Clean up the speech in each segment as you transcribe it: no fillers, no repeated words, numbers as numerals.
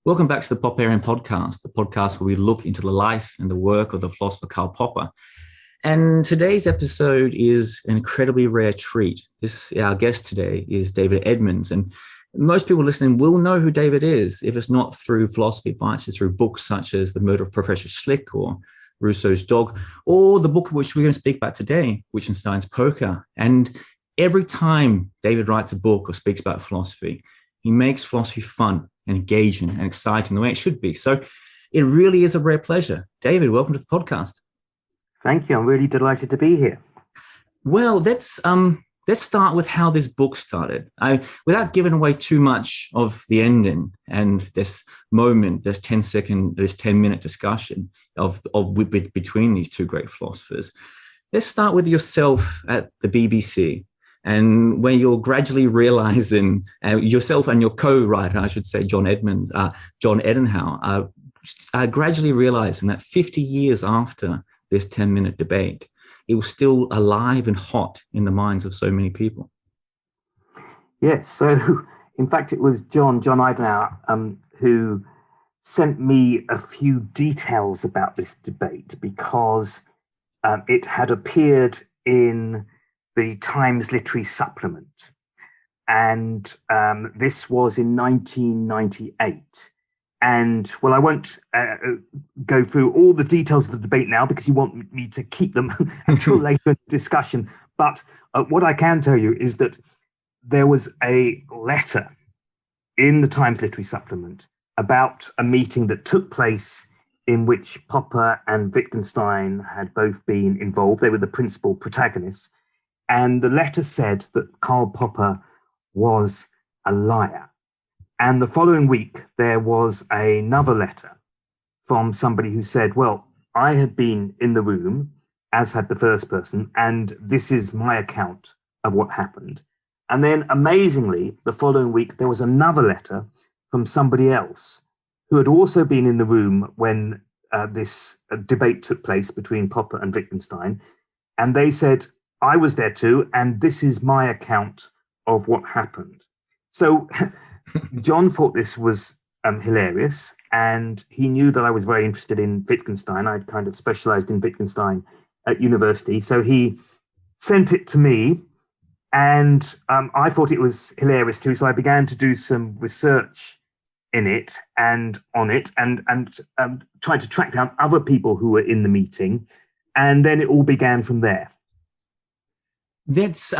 Welcome back to the Popperian Podcast, the podcast where we look into the life and the work of the philosopher Karl Popper. And today's episode is an incredibly rare treat. Our guest today is David Edmonds, and most people listening will know who David is, if it's not through philosophy bites, it's through books such as The Murder of Professor Schlick or Rousseau's Dog, or the book which we're going to speak about today, Wittgenstein's Poker. And every time David writes a book or speaks about philosophy, he makes philosophy fun and engaging and exciting the way it should be. So it really is a rare pleasure. David, welcome to the podcast. Thank you. I'm really delighted to be here. Well, let's start with how this book started. Without giving away too much of the ending and this moment, this 10-minute discussion between these two great philosophers. Let's start with yourself at the BBC. And when you're gradually realizing yourself and your co-writer, I should say, John Edenhow, gradually realizing that 50 years after this 10-minute debate, it was still alive and hot in the minds of so many people. Yes. So, in fact, it was John Edenhow who sent me a few details about this debate because it had appeared in the Times Literary Supplement. And this was in 1998. And, well, I won't go through all the details of the debate now because you want me to keep them until later in the discussion. But what I can tell you is that there was a letter in the Times Literary Supplement about a meeting that took place in which Popper and Wittgenstein had both been involved. They were the principal protagonists. And the letter said that Karl Popper was a liar. And the following week, there was another letter from somebody who said, well, I had been in the room, as had the first person, and this is my account of what happened. And then, amazingly, the following week, there was another letter from somebody else who had also been in the room when this debate took place between Popper and Wittgenstein. And they said, I was there too, and this is my account of what happened. So John thought this was hilarious, and he knew that I was very interested in Wittgenstein. I'd kind of specialized in Wittgenstein at university. So he sent it to me, and I thought it was hilarious too. So I began to do some research in it and on it and tried to track down other people who were in the meeting. And then it all began from there. Let's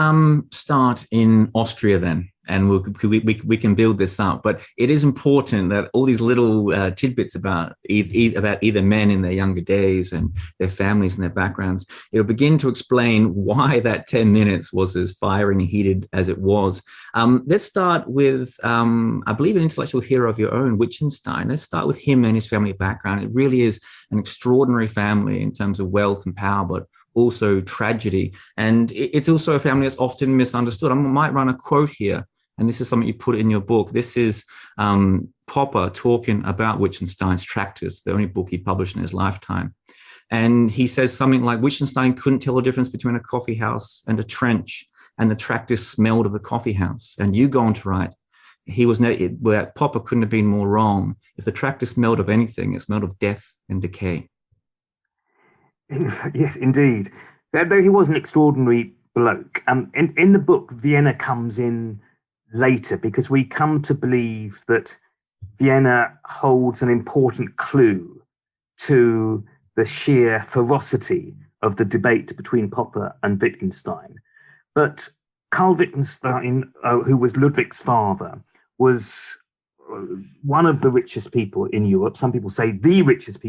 start in Austria then, and we can build this up. But it is important that all these little tidbits about either men in their younger days and their families and their backgrounds, it'll begin to explain why that 10 minutes was as fiery and heated as it was. Let's start with, I believe, an intellectual hero of your own, Wittgenstein. Let's start with him and his family background. It really is an extraordinary family in terms of wealth and power, but also tragedy. And it's also a family that's often misunderstood. I might run a quote here, and this is something you put in your book. This is Popper talking about Wittgenstein's Tractors, the only book he published in his lifetime. And he says something like, Wittgenstein couldn't tell the difference between a coffee house and a trench, and the tractors smelled of the coffee house. And you go on to write, Popper couldn't have been more wrong. If the tractor smelled of anything, it smelled of death and decay. Yes, indeed. Though he was an extraordinary bloke. In the book, Vienna comes in later because we come to believe that Vienna holds an important clue to the sheer ferocity of the debate between Popper and Wittgenstein. But Karl Wittgenstein, who was Ludwig's father, was one of the richest people in Europe. Some people say the richest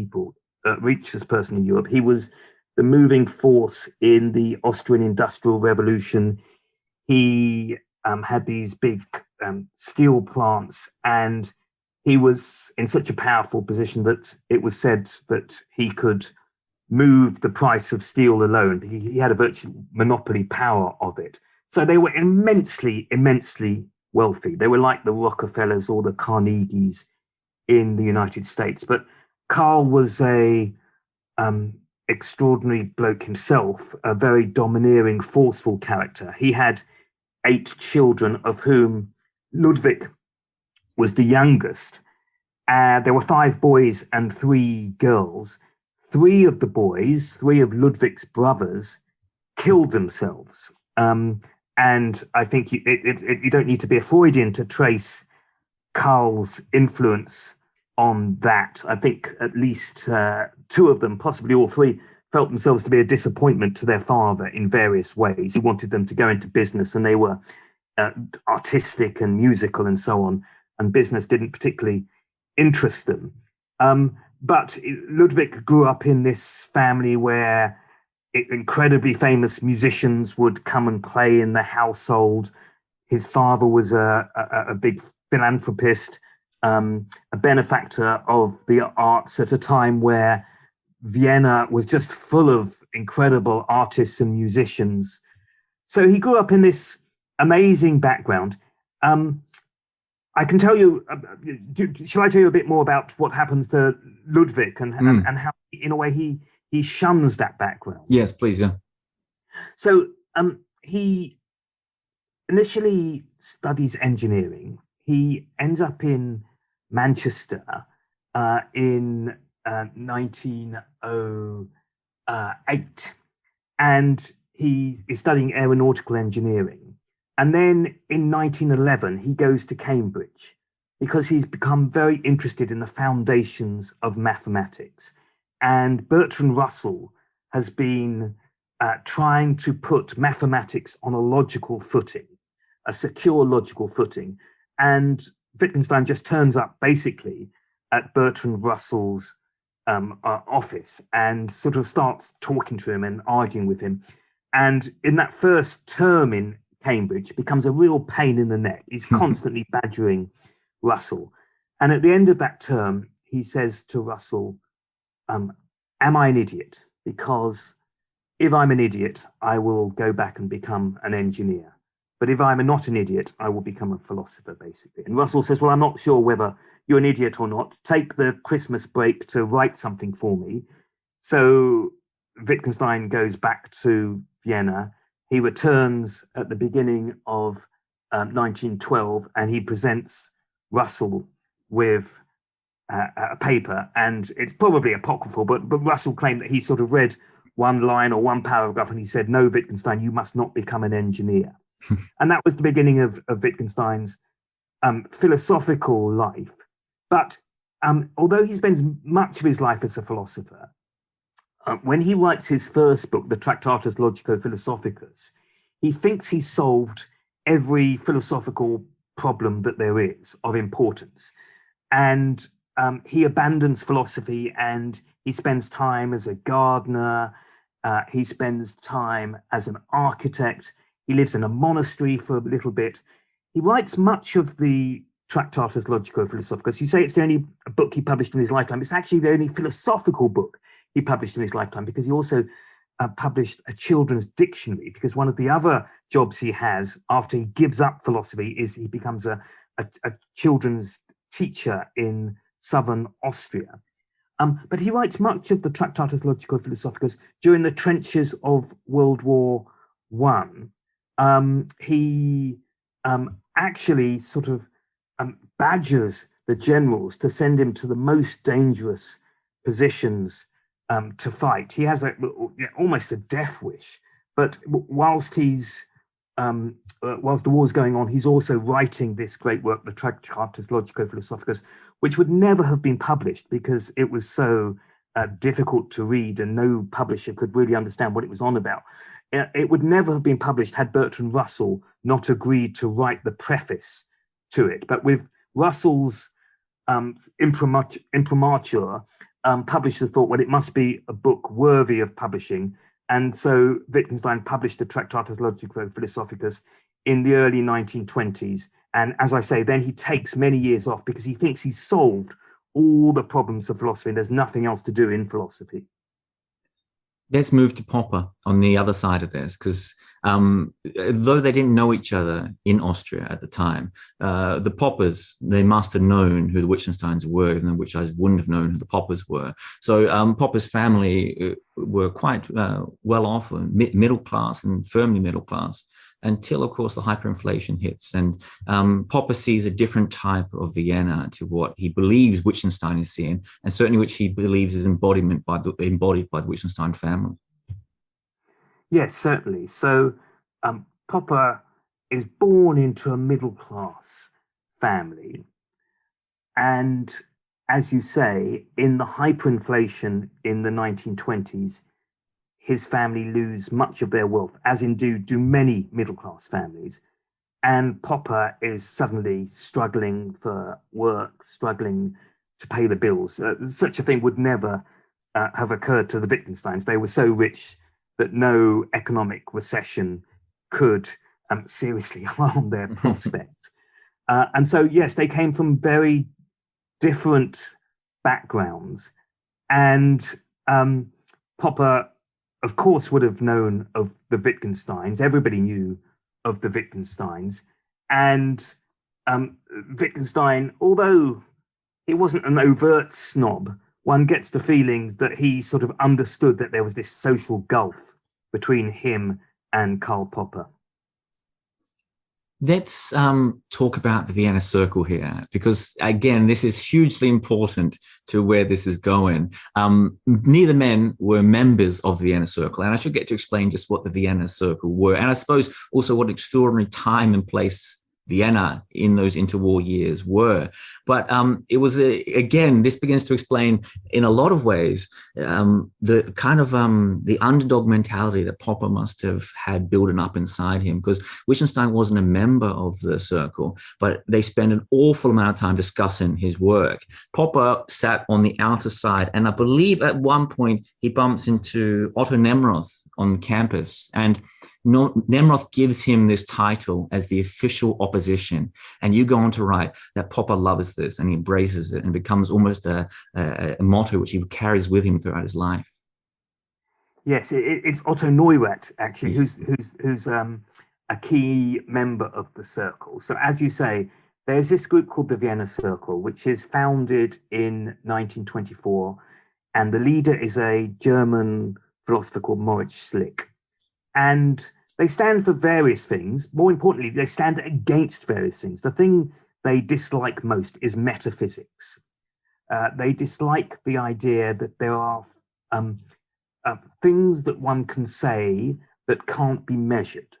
person in Europe. He was the moving force in the Austrian Industrial Revolution. He had these big steel plants, and he was in such a powerful position that it was said that he could move the price of steel alone. He had a virtual monopoly power of it. So they were immensely, immensely wealthy. They were like the Rockefellers or the Carnegies in the United States. But Karl was a extraordinary bloke himself, a very domineering, forceful character. He had 8 children, of whom Ludwig was the youngest. There were 5 boys and 3 girls. 3 of the boys, 3 of Ludwig's brothers, killed themselves. And I think you don't need to be a Freudian to trace Karl's influence on that. I think at least 2 of them, possibly all 3, felt themselves to be a disappointment to their father in various ways. He wanted them to go into business, and they were artistic and musical and so on, and business didn't particularly interest them. But Ludwig grew up in this family where incredibly famous musicians would come and play in the household. His father was a big philanthropist, a benefactor of the arts at a time where Vienna was just full of incredible artists and musicians. So he grew up in this amazing background. I can tell you, shall I tell you a bit more about what happens to Ludwig and how, in a way, he shuns that background? Yes, please, yeah. So he initially studies engineering. He ends up in Manchester in 1908, and he is studying aeronautical engineering. And then in 1911, he goes to Cambridge because he's become very interested in the foundations of mathematics. And Bertrand Russell has been trying to put mathematics on a logical footing, a secure logical footing. And Wittgenstein just turns up basically at Bertrand Russell's office and sort of starts talking to him and arguing with him. And in that first term in Cambridge, becomes a real pain in the neck. He's constantly badgering Russell. And at the end of that term, he says to Russell, am I an idiot? Because if I'm an idiot, I will go back and become an engineer. But if I'm not an idiot, I will become a philosopher, basically. And Russell says, well, I'm not sure whether you're an idiot or not. Take the Christmas break to write something for me. So Wittgenstein goes back to Vienna. He returns at the beginning of 1912, and he presents Russell with a paper, and it's probably apocryphal, but Russell claimed that he sort of read one line or one paragraph, and he said, no, Wittgenstein, you must not become an engineer. And that was the beginning of Wittgenstein's philosophical life. But although he spends much of his life as a philosopher, when he writes his first book, the Tractatus Logico-Philosophicus, he thinks he solved every philosophical problem that there is of importance. And he abandons philosophy, and he spends time as a gardener. He spends time as an architect. He lives in a monastery for a little bit. He writes much of the Tractatus Logico-Philosophicus. You say it's the only book he published in his lifetime. It's actually the only philosophical book he published in his lifetime, because he also published a children's dictionary, because one of the other jobs he has after he gives up philosophy is he becomes a children's teacher in southern Austria. But he writes much of the Tractatus Logico-Philosophicus during the trenches of World War I. He actually sort of badgers the generals to send him to the most dangerous positions to fight. He has almost a death wish, but whilst the war's going on, he's also writing this great work, the Tractatus Logico-Philosophicus, which would never have been published because it was so difficult to read and no publisher could really understand what it was on about. It would never have been published had Bertrand Russell not agreed to write the preface to it. But with Russell's imprimatur, publishers thought, well, it must be a book worthy of publishing. And so Wittgenstein published the Tractatus Logico-Philosophicus in the early 1920s. And as I say, then he takes many years off because he thinks he's solved all the problems of philosophy and there's nothing else to do in philosophy. Let's move to Popper on the other side of this, because though they didn't know each other in Austria at the time, the Poppers, they must have known who the Wittgensteins were, even though the Wittgensteins wouldn't have known who the Poppers were. So Popper's family were quite well off, middle class and firmly middle class, until, of course, the hyperinflation hits. And Popper sees a different type of Vienna to what he believes Wittgenstein is seeing, and certainly which he believes is embodied by the Wittgenstein family. Yes, certainly. So Popper is born into a middle class family. And as you say, in the hyperinflation in the 1920s, his family lose much of their wealth, as indeed do many middle-class families. And Popper is suddenly struggling for work, struggling to pay the bills. Such a thing would never have occurred to the Wittgensteins. They were so rich that no economic recession could seriously harm their prospect. And so, yes, they came from very different backgrounds. And Popper, of course, would have known of the Wittgensteins. Everybody knew of the Wittgensteins. And Wittgenstein, although he wasn't an overt snob, one gets the feeling that he sort of understood that there was this social gulf between him and Karl Popper. Let's talk about the Vienna Circle here, because, again, this is hugely important to where this is going. Neither men were members of the Vienna Circle, and I should get to explain just what the Vienna Circle were, and I suppose also what extraordinary time and place Vienna in those interwar years were. But it was, again, this begins to explain in a lot of ways the kind of the underdog mentality that Popper must have had building up inside him, because Wittgenstein wasn't a member of the circle, but they spent an awful amount of time discussing his work. Popper sat on the outer side, and I believe at one point he bumps into Otto Nemroth on campus, and Nemroth gives him this title as the official opposition. And you go on to write that Popper loves this and he embraces it and becomes almost a motto which he carries with him throughout his life. Yes, it's Otto Neurath, actually, Yes. who's a key member of the circle. So as you say, there's this group called the Vienna Circle, which is founded in 1924. And the leader is a German philosopher called Moritz Schlick. And they stand for various things. More importantly, they stand against various things. The thing they dislike most is metaphysics. They dislike the idea that there are things that one can say that can't be measured.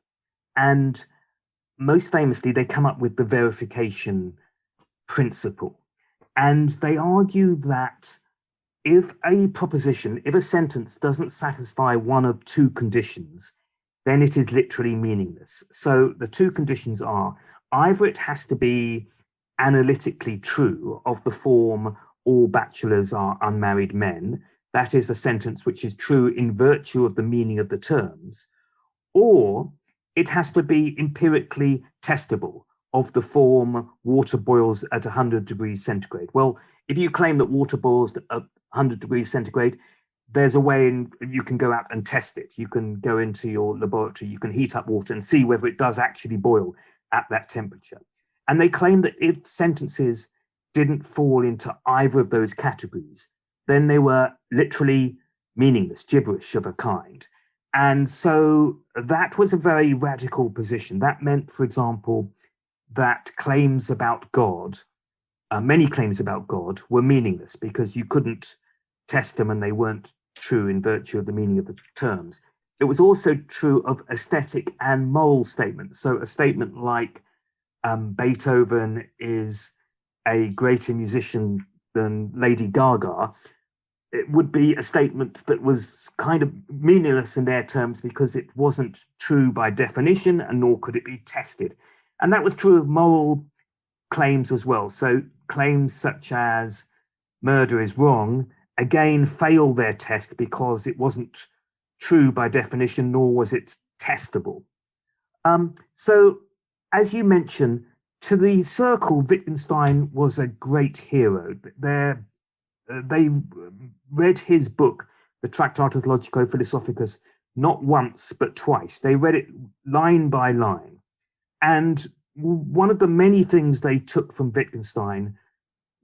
And most famously, they come up with the verification principle. And they argue that if a proposition, if a sentence doesn't satisfy one of two conditions, then it is literally meaningless. So the two conditions are either it has to be analytically true, of the form all bachelors are unmarried men. That is a sentence which is true in virtue of the meaning of the terms, or it has to be empirically testable, of the form water boils at 100 degrees centigrade. Well, if you claim that water boils at 100 degrees centigrade, there's a way you can go out and test it. You can go into your laboratory, you can heat up water and see whether it does actually boil at that temperature. And they claim that if sentences didn't fall into either of those categories, then they were literally meaningless, gibberish of a kind. And so that was a very radical position. That meant, for example, that claims about God, many claims about God, were meaningless because you couldn't test them and they weren't true in virtue of the meaning of the terms. It was also true of aesthetic and moral statements. So a statement like Beethoven is a greater musician than Lady Gaga, it would be a statement that was kind of meaningless in their terms because it wasn't true by definition, and nor could it be tested. And that was true of moral claims as well. So claims such as murder is wrong, again, failed their test because it wasn't true by definition, nor was it testable. So, as you mentioned, to the circle, Wittgenstein was a great hero. They read his book, the Tractatus Logico-Philosophicus, not once, but twice. They read it line by line. And one of the many things they took from Wittgenstein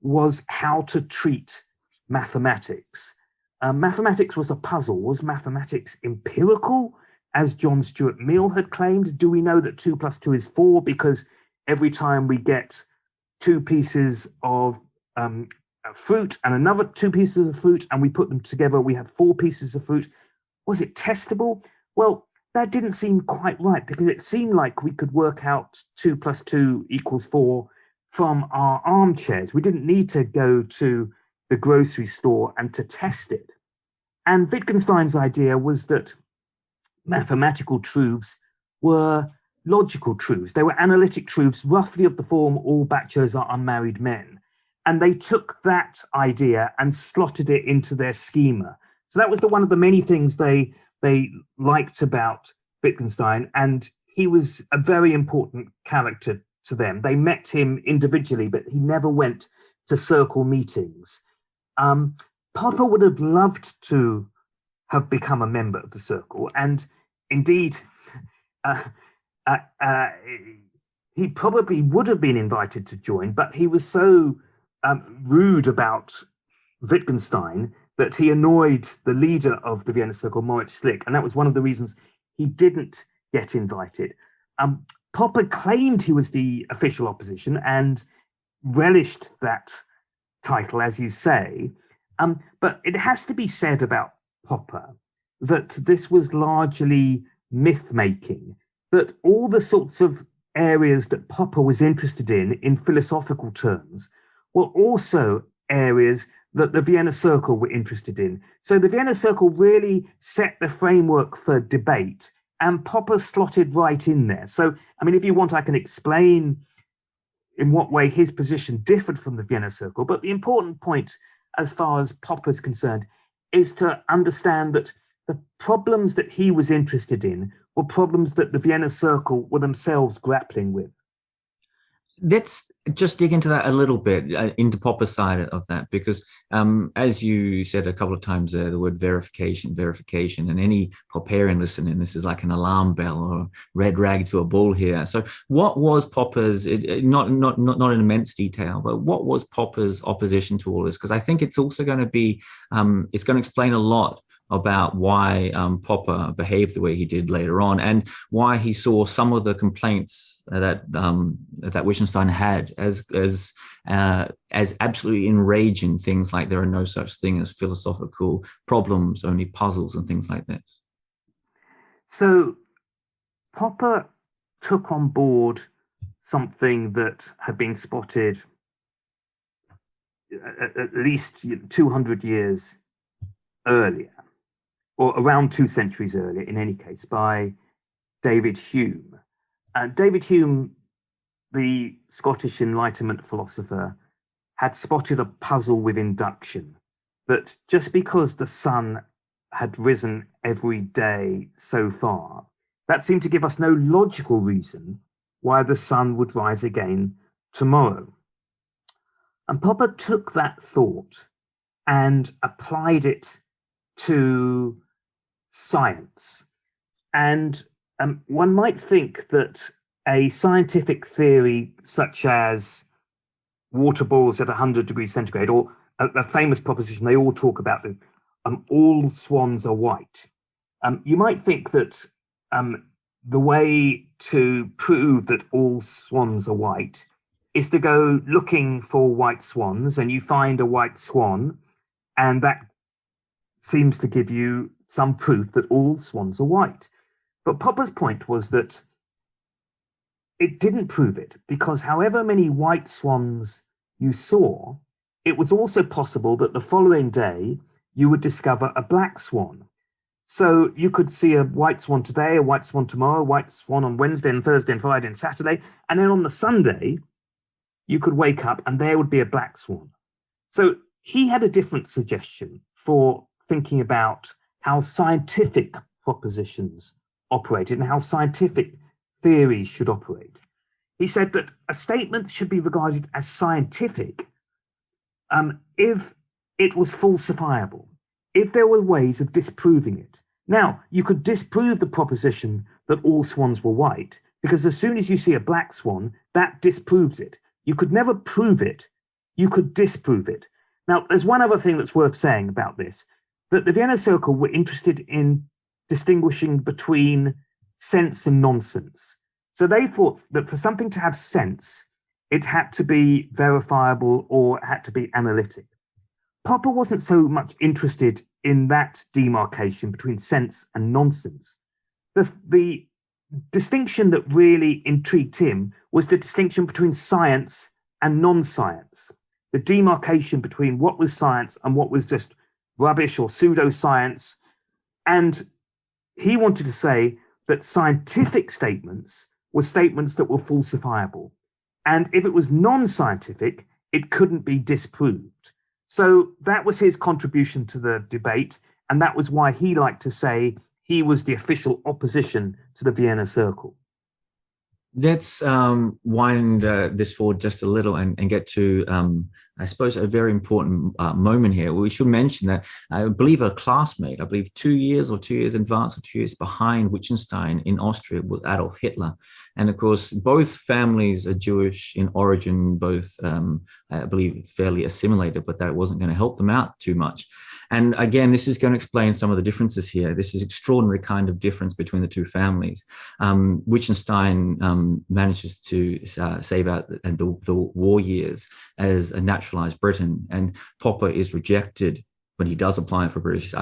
was how to treat mathematics. Mathematics was a puzzle. Was mathematics empirical, as John Stuart Mill had claimed? Do we know that 2 + 2 is 4 because every time we get 2 pieces of fruit and another 2 pieces of fruit and we put them together, we have 4 pieces of fruit? Was it testable? Well, that didn't seem quite right, because it seemed like we could work out 2 + 2 = 4 from our armchairs. We didn't need to go to the grocery store and to test it. And Wittgenstein's idea was that mathematical truths were logical truths. They were analytic truths, roughly of the form, all bachelors are unmarried men. And they took that idea and slotted it into their schema. So that was one of the many things they liked about Wittgenstein, and he was a very important character to them. They met him individually, but he never went to circle meetings. Popper would have loved to have become a member of the circle, and indeed, he probably would have been invited to join, but he was so rude about Wittgenstein that he annoyed the leader of the Vienna Circle, Moritz Schlick, and that was one of the reasons he didn't get invited. Popper claimed he was the official opposition and relished that title, as you say, but it has to be said about Popper that this was largely myth-making, that all the sorts of areas that Popper was interested in philosophical terms, were also areas that the Vienna Circle were interested in. So the Vienna Circle really set the framework for debate, and Popper slotted right in there. So, I mean, if you want, I can explain in what way his position differed from the Vienna Circle. But the important point, as far as Popper's concerned, is to understand that the problems that he was interested in were problems that the Vienna Circle were themselves grappling with. Let's just dig into that a little bit, into Popper's side of that, because as you said a couple of times there, the word verification, and any Popperian listening, this is like an alarm bell or red rag to a bull here. So what was Popper's, not in immense detail, but what was Popper's opposition to all this? Because I think it's also going to be, it's going to explain a lot about why Popper behaved the way he did later on, and why he saw some of the complaints that Wittgenstein had as absolutely enraging, things like there are no such thing as philosophical problems, only puzzles and things like this. So Popper took on board something that had been spotted at least 200 years earlier, or around 2 centuries earlier, in any case, by David Hume. And David Hume, the Scottish Enlightenment philosopher, had spotted a puzzle with induction, that just because the sun had risen every day so far, that seemed to give us no logical reason why the sun would rise again tomorrow. And Popper took that thought and applied it to science. And one might think that a scientific theory such as water boils at 100 degrees centigrade, or a famous proposition they all talk about, all swans are white. You might think that the way to prove that all swans are white is to go looking for white swans, and you find a white swan, and that seems to give you some proof that all swans are white. But Popper's point was that it didn't prove it, because however many white swans you saw, it was also possible that the following day you would discover a black swan. So you could see a white swan today, a white swan tomorrow, a white swan on Wednesday and Thursday and Friday and Saturday, and then on the Sunday you could wake up and there would be a black swan. So he had a different suggestion for thinking about how scientific propositions operated and how scientific theories should operate. He said that a statement should be regarded as scientific if it was falsifiable, if there were ways of disproving it. Now, you could disprove the proposition that all swans were white, because as soon as you see a black swan, that disproves it. You could never prove it, you could disprove it. Now, there's one other thing that's worth saying about this, that the Vienna Circle were interested in distinguishing between sense and nonsense. So they thought that for something to have sense, it had to be verifiable or it had to be analytic. Popper wasn't so much interested in that demarcation between sense and nonsense. The distinction that really intrigued him was the distinction between science and non-science, the demarcation between what was science and what was just rubbish or pseudoscience. And he wanted to say that scientific statements were statements that were falsifiable. And if it was non-scientific, it couldn't be disproved. So that was his contribution to the debate. And that was why he liked to say he was the official opposition to the Vienna Circle. Let's wind this forward just a little and get to, I suppose, a very important moment here. We should mention that I believe a classmate, 2 years or 2 years advanced or 2 years behind Wittgenstein in Austria was Adolf Hitler. And of course, both families are Jewish in origin, both, I believe, fairly assimilated, but that wasn't going to help them out too much. And again, this is going to explain some of the differences here. This is extraordinary kind of difference between the two families. Wittgenstein manages to save out the war years as a naturalized Briton, and Popper is rejected when he does apply for British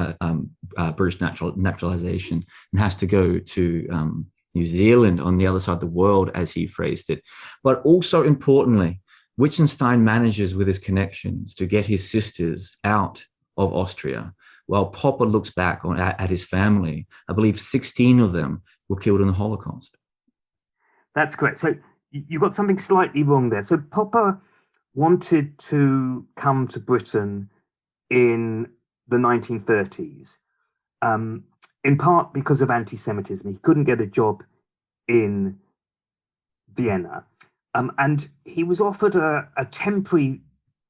naturalization and has to go to New Zealand on the other side of the world, as he phrased it. But also importantly, Wittgenstein manages with his connections to get his sisters out of Austria, while Popper looks back at his family. I believe 16 of them were killed in the Holocaust. That's correct. So you got something slightly wrong there. So Popper wanted to come to Britain in the 1930s, in part because of anti-Semitism. He couldn't get a job in Vienna. And he was offered a temporary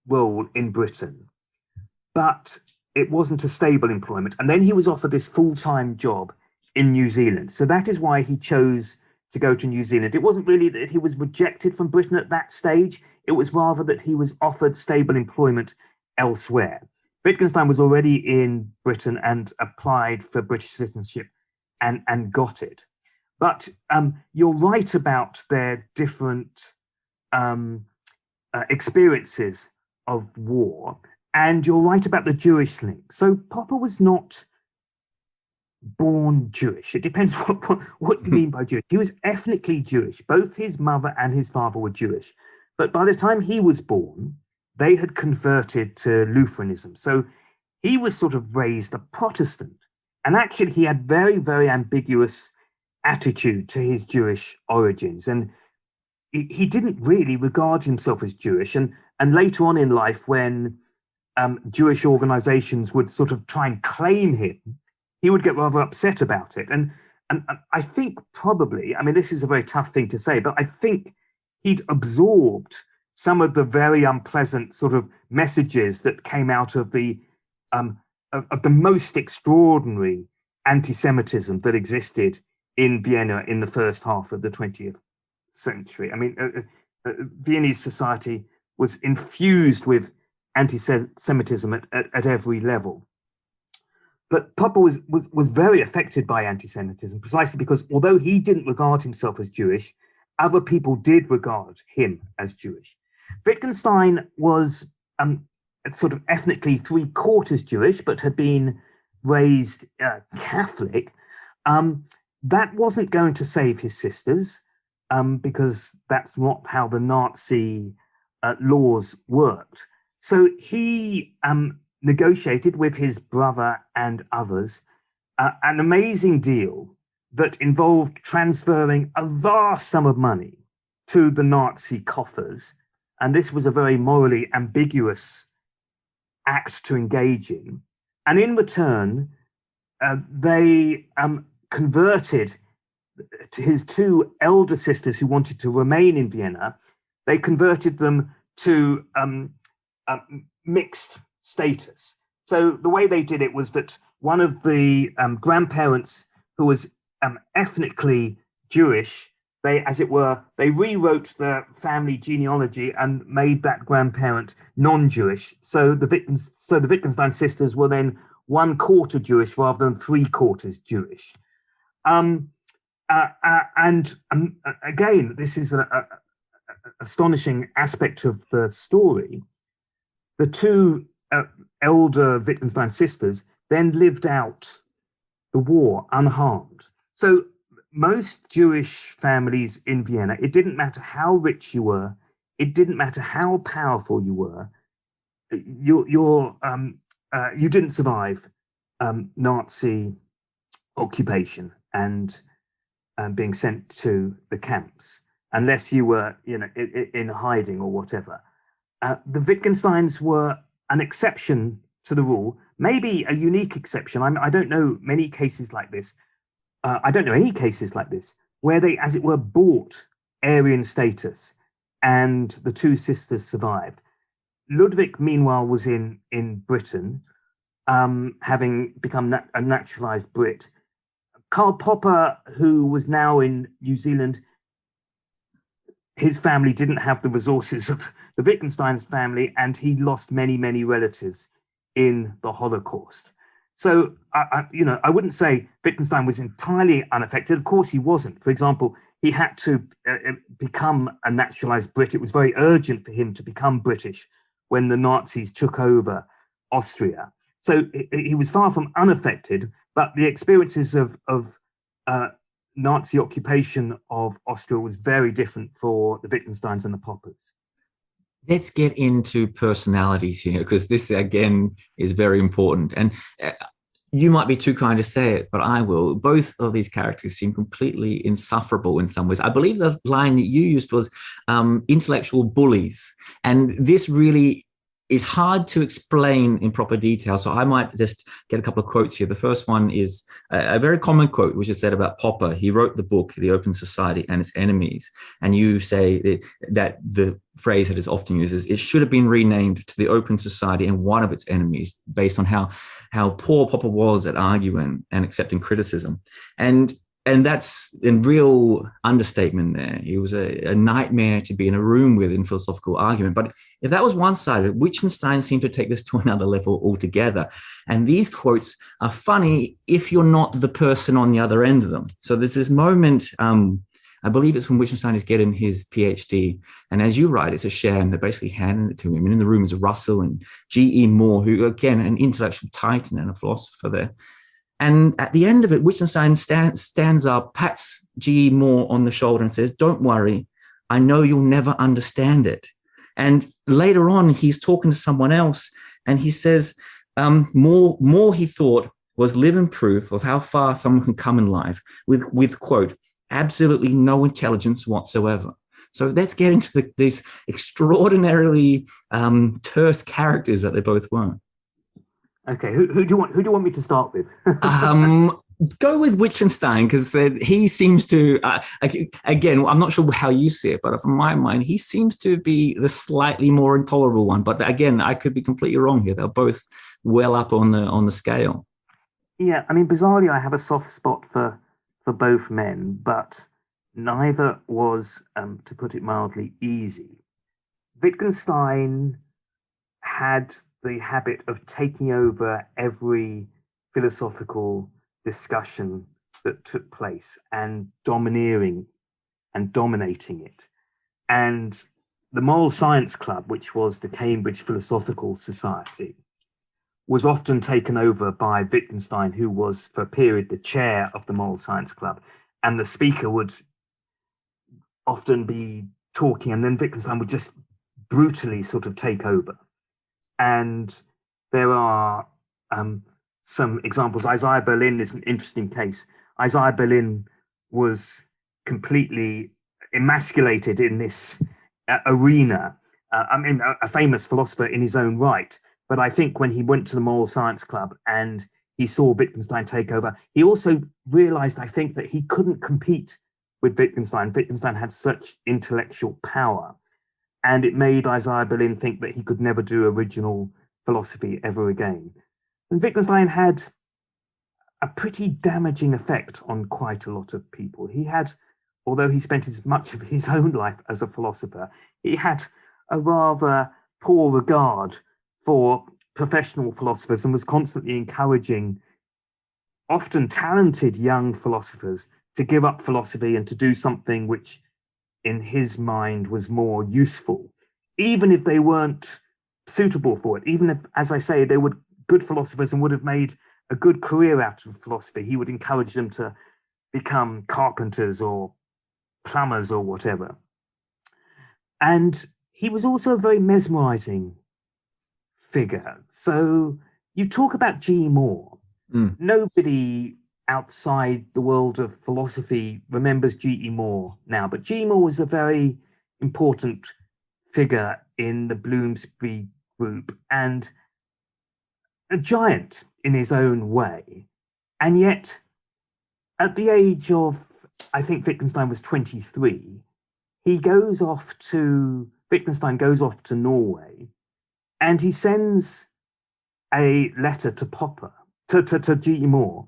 role in Britain, but it wasn't a stable employment. And then he was offered this full-time job in New Zealand. So that is why he chose to go to New Zealand. It wasn't really that he was rejected from Britain at that stage. It was rather that he was offered stable employment elsewhere. Wittgenstein was already in Britain and applied for British citizenship and got it. But you're right about their different experiences of war. And you're right about the Jewish link. So Popper was not born Jewish. It depends what you mean by Jewish. He was ethnically Jewish. Both his mother and his father were Jewish. But by the time he was born, they had converted to Lutheranism. So he was sort of raised a Protestant. And actually, he had very, very ambiguous attitude to his Jewish origins. And he didn't really regard himself as Jewish. And later on in life, when Jewish organizations would sort of try and claim him, he would get rather upset about it. And I think probably, I mean, this is a very tough thing to say, but I think he'd absorbed some of the very unpleasant sort of messages that came out of the most extraordinary anti-Semitism that existed in Vienna in the first half of the 20th century. I mean, Viennese society was infused with anti-Semitism at every level. But Popper was very affected by anti-Semitism precisely because although he didn't regard himself as Jewish, other people did regard him as Jewish. Wittgenstein was sort of ethnically 3/4 Jewish, but had been raised Catholic. That wasn't going to save his sisters because that's not how the Nazi laws worked. So he negotiated with his brother and others an amazing deal that involved transferring a vast sum of money to the Nazi coffers. And this was a very morally ambiguous act to engage in. And in return, they converted his two elder sisters who wanted to remain in Vienna. They converted them to mixed status. So the way they did it was that one of the grandparents who was ethnically Jewish, they rewrote the family genealogy and made that grandparent non-Jewish. So the Wittgenstein sisters were then 1/4 Jewish rather than 3/4 Jewish. Again, this is an astonishing aspect of the story. The two elder Wittgenstein sisters then lived out the war unharmed. So most Jewish families in Vienna, it didn't matter how rich you were, it didn't matter how powerful you were, you didn't survive Nazi occupation and being sent to the camps unless you were, in hiding or whatever. The Wittgensteins were an exception to the rule, maybe a unique exception. I don't know many cases like this. I don't know any cases like this where they, as it were, bought Aryan status and the two sisters survived. Ludwig, meanwhile, was in Britain, having become a naturalized Brit. Karl Popper, who was now in New Zealand, his family didn't have the resources of the Wittgenstein's family, and he lost many, many relatives in the Holocaust. So, I wouldn't say Wittgenstein was entirely unaffected. Of course, he wasn't. For example, he had to become a naturalized Brit. It was very urgent for him to become British when the Nazis took over Austria. So he was far from unaffected, but the experiences of Nazi occupation of Austria was very different for the Wittgensteins and the Poppers. Let's get into personalities here, because this, again, is very important. And you might be too kind to say it, but I will. Both of these characters seem completely insufferable in some ways. I believe the line that you used was intellectual bullies. And this really is hard to explain in proper detail. So I might just get a couple of quotes here. The first one is a very common quote, which is said about Popper. He wrote the book, The Open Society and Its Enemies. And you say that the phrase that is often used is, it should have been renamed to The Open Society and One of Its Enemies, based on how poor Popper was at arguing and accepting criticism. And that's in real understatement there. He was a nightmare to be in a room with in philosophical argument. But if that was one side of it, Wittgenstein seemed to take this to another level altogether. And these quotes are funny if you're not the person on the other end of them. So there's this moment, I believe it's when Wittgenstein is getting his PhD. And as you write, it's a sham. They're basically handing it to him. And in the room is Russell and G.E. Moore, who, again, an intellectual titan and a philosopher there. And at the end of it, Wittgenstein stands up, pats G.E. Moore on the shoulder and says, "Don't worry, I know you'll never understand it." And later on, he's talking to someone else, and he says, Moore, he thought, was living proof of how far someone can come in life with quote, absolutely no intelligence whatsoever. So let's get into these extraordinarily terse characters that they both were. Okay, who do you want me to start with? Go with Wittgenstein, because he seems to, again, I'm not sure how you see it, but from my mind, he seems to be the slightly more intolerable one. But again, I could be completely wrong here. They're both well up on the scale. Yeah, I mean, bizarrely, I have a soft spot for both men, but neither was, to put it mildly, easy. Wittgenstein had the habit of taking over every philosophical discussion that took place and domineering and dominating it. And the Moral Science Club, which was the Cambridge Philosophical Society, was often taken over by Wittgenstein, who was for a period the chair of the Moral Science Club. And the speaker would often be talking, and then Wittgenstein would just brutally sort of take over. And there are some examples. Isaiah Berlin is an interesting case. Isaiah Berlin was completely emasculated in this arena. A famous philosopher in his own right. But I think when he went to the Moral Science Club and he saw Wittgenstein take over, he also realized, I think, that he couldn't compete with Wittgenstein. Wittgenstein had such intellectual power. And it made Isaiah Berlin think that he could never do original philosophy ever again. And Wittgenstein had a pretty damaging effect on quite a lot of people. He had, although he spent much of his own life as a philosopher, he had a rather poor regard for professional philosophers and was constantly encouraging often talented young philosophers to give up philosophy and to do something which in his mind was more useful, even if they weren't suitable for it, even if, as I say, they were good philosophers and would have made a good career out of philosophy. He would encourage them to become carpenters or plumbers or whatever. And he was also a very mesmerizing figure. So you talk about G. Moore. Nobody outside the world of philosophy remembers G.E. Moore now, but G. Moore was a very important figure in the Bloomsbury group and a giant in his own way. And yet, at the age of, I think Wittgenstein was 23, Wittgenstein goes off to Norway, and he sends a letter to Popper, to G.E. Moore,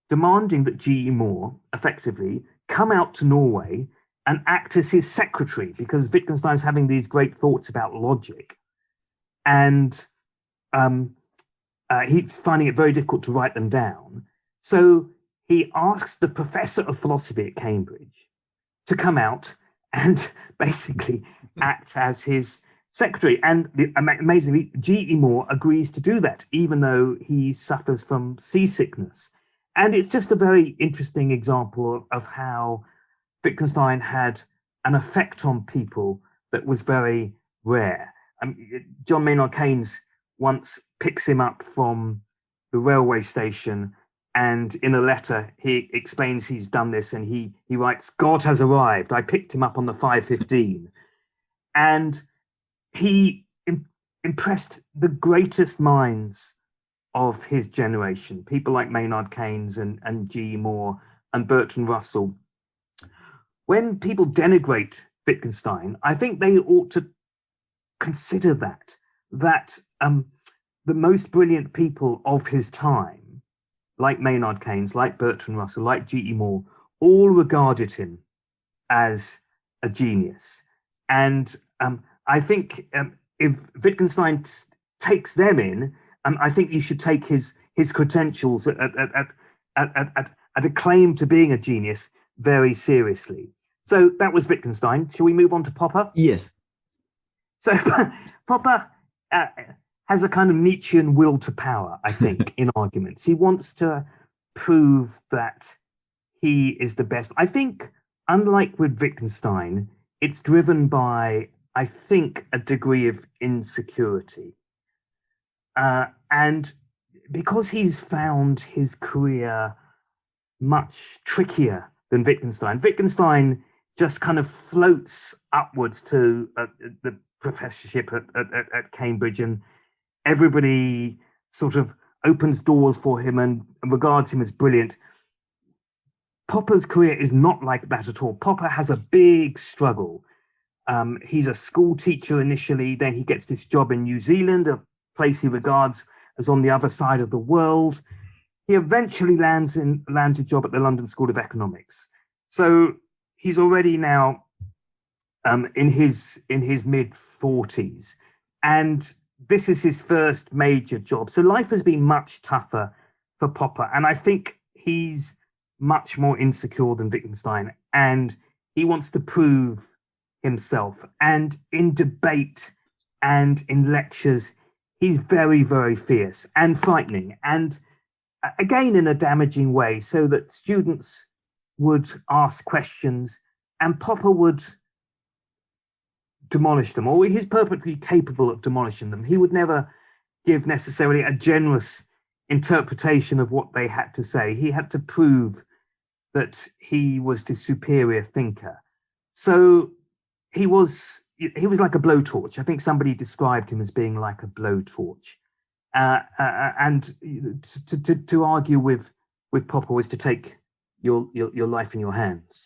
demanding that G.E. Moore effectively come out to Norway and act as his secretary, because Wittgenstein's having these great thoughts about logic. And he's finding it very difficult to write them down. So he asks the professor of philosophy at Cambridge to come out and basically act as his secretary. And amazingly, G.E. Moore agrees to do that, even though he suffers from seasickness. And it's just a very interesting example of how Wittgenstein had an effect on people that was very rare. John Maynard Keynes once picks him up from the railway station, and in a letter he explains he's done this, and he writes, "God has arrived. I picked him up on the 5:15." And he impressed the greatest minds of his generation, people like Maynard Keynes and G. Moore and Bertrand Russell. When people denigrate Wittgenstein, I think they ought to consider that the most brilliant people of his time, like Maynard Keynes, like Bertrand Russell, like G.E. Moore, all regarded him as a genius. And I think if Wittgenstein takes them in, I think you should take his credentials at a claim to being a genius very seriously. So that was Wittgenstein. Shall we move on to Popper? Yes. So Popper has a kind of Nietzschean will to power, I think, in arguments. He wants to prove that he is the best. I think, unlike with Wittgenstein, it's driven by, I think, a degree of insecurity. And because he's found his career much trickier than Wittgenstein just kind of floats upwards to the professorship at Cambridge, and everybody sort of opens doors for him and regards him as brilliant. Popper's career is not like that at all. Popper has a big struggle. He's a school teacher initially, then he gets this job in New Zealand, a place he regards as on the other side of the world. He eventually lands a job at the London School of Economics. So he's already now in his mid-40s, and this is his first major job. So life has been much tougher for Popper, and I think he's much more insecure than Wittgenstein, and he wants to prove himself. And in debate and in lectures, he's very, very fierce and frightening, and again in a damaging way, so that students would ask questions and Popper would demolish them, or he's perfectly capable of demolishing them. He would never give necessarily a generous interpretation of what they had to say. He had to prove that he was the superior thinker. So he was like a blowtorch. I think somebody described him as being like a blowtorch. And to argue with Popper was to take your life in your hands.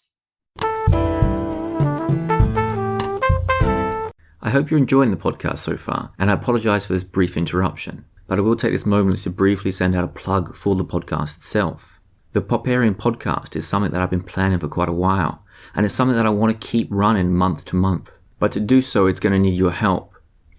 I hope you're enjoying the podcast so far, and I apologise for this brief interruption, but I will take this moment to briefly send out a plug for the podcast itself. The Popperian Podcast is something that I've been planning for quite a while, and it's something that I want to keep running month to month. But to do so, it's going to need your help.